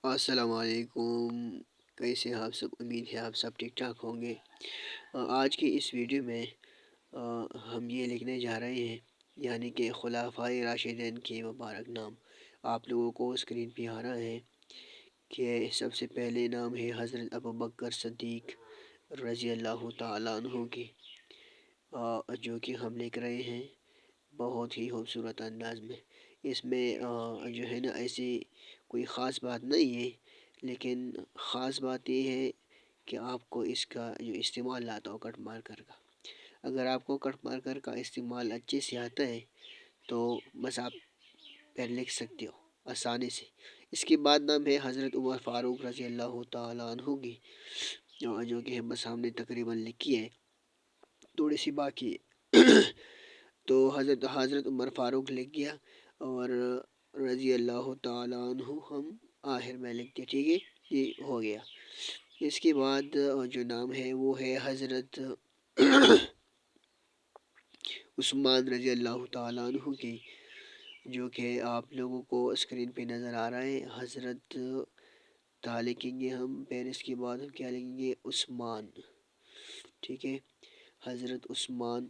السلام علیکم، کیسے ہیں آپ سب؟ امید ہے آپ سب ٹھیک ٹھاک ہوں گے۔ آج کی اس ویڈیو میں ہم یہ لکھنے جا رہے ہیں، یعنی کہ خلفائے راشدین کے مبارک نام آپ لوگوں کو اسکرین پہ آ رہا ہے کہ سب سے پہلے نام ہے حضرت ابوبکر صدیق رضی اللہ تعالیٰ عنہ کی، جو کہ ہم لکھ رہے ہیں بہت ہی خوبصورت انداز میں۔ اس میں جو ہے نا ایسی کوئی خاص بات نہیں ہے، لیکن خاص بات یہ ہے کہ آپ کو اس کا جو استعمال آتا ہو کٹ مارکر کا، اگر آپ کو کٹ مارکر کا استعمال اچھے سے آتا ہے تو بس آپ پھر لکھ سکتے ہو آسانی سے۔ اس کے بعد نام ہے حضرت عمر فاروق رضی اللہ تعالیٰ عنہ کی، جو کہ ہم سامنے تقریباً لکھی ہے، تھوڑی سی باقی ہے تو حضرت عمر فاروق لکھ گیا اور رضی اللہ تعالیٰ عنہ ہم آخر میں لکھتے، ٹھیک ہے، یہ ہو گیا۔ اس کے بعد جو نام ہے وہ ہے حضرت عثمان رضی اللہ تعالیٰ عنہ کی، جو کہ آپ لوگوں کو اسکرین پہ نظر آ رہا ہے۔ حضرت تا لکھیں گے ہم، پھر اس کے بعد ہم کیا لکھیں گے؟ عثمان، ٹھیک ہے، حضرت عثمان،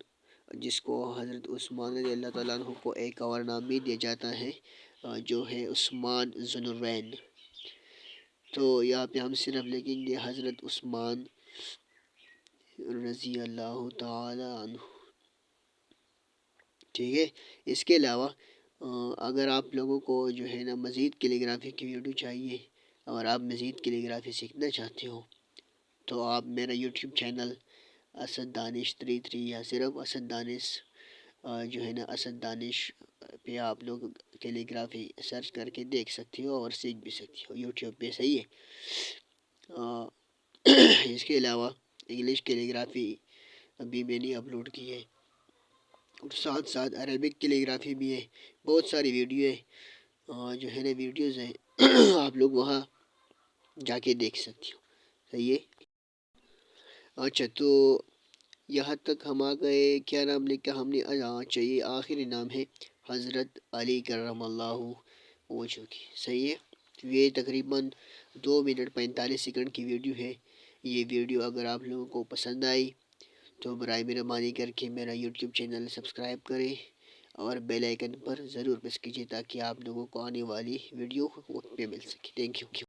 جس کو حضرت عثمان رضی اللہ تعالیٰ عنہ کو ایک اور نام بھی دیا جاتا ہے جو ہے عثمان ذو النورین۔ تو یہاں پہ ہم صرف لکھیں گے حضرت عثمان رضی اللہ تعالیٰ عنہ، ٹھیک ہے۔ اس کے علاوہ اگر آپ لوگوں کو جو ہے نا مزید کیلی گرافی کی ویڈیو چاہیے اور آپ مزید کیلی گرافی سیکھنا چاہتے ہو تو آپ میرا یوٹیوب چینل اسد دانش 33 یا صرف اسد دانش جو ہے نا اسد دانش پہ آپ لوگ کیلی گرافی سرچ کر کے دیکھ سکتے ہو اور سیکھ بھی سکتے ہو یوٹیوب پہ، صحیح ہے۔ اس کے علاوہ انگلش کیلی گرافی ابھی میں نے اپلوڈ کی ہے، اور ساتھ ساتھ عربک کیلی گرافی بھی ہے، بہت ساری ویڈیو ہے جو ہے نا ویڈیوز ہیں آپ لوگ وہاں جا کے دیکھ سکتے ہو، صحیح ہے۔ اچھا، تو یہاں تک ہم آ گئے، کیا نام لکھا ہم نے؟ چاہیے آخری نام ہے حضرت علی کرم اللہ وجہ کی، صحیح ہے۔ یہ تقریباً 2 منٹ 45 سیکنڈ کی ویڈیو ہے۔ یہ ویڈیو اگر آپ لوگوں کو پسند آئی تو برائے مہربانی کر کے میرا یوٹیوب چینل سبسکرائب کریں اور بیل آئیکن پر ضرور پریس کیجیے تاکہ آپ لوگوں کو آنے والی ویڈیو وقت پہ مل سکے۔ Thank you.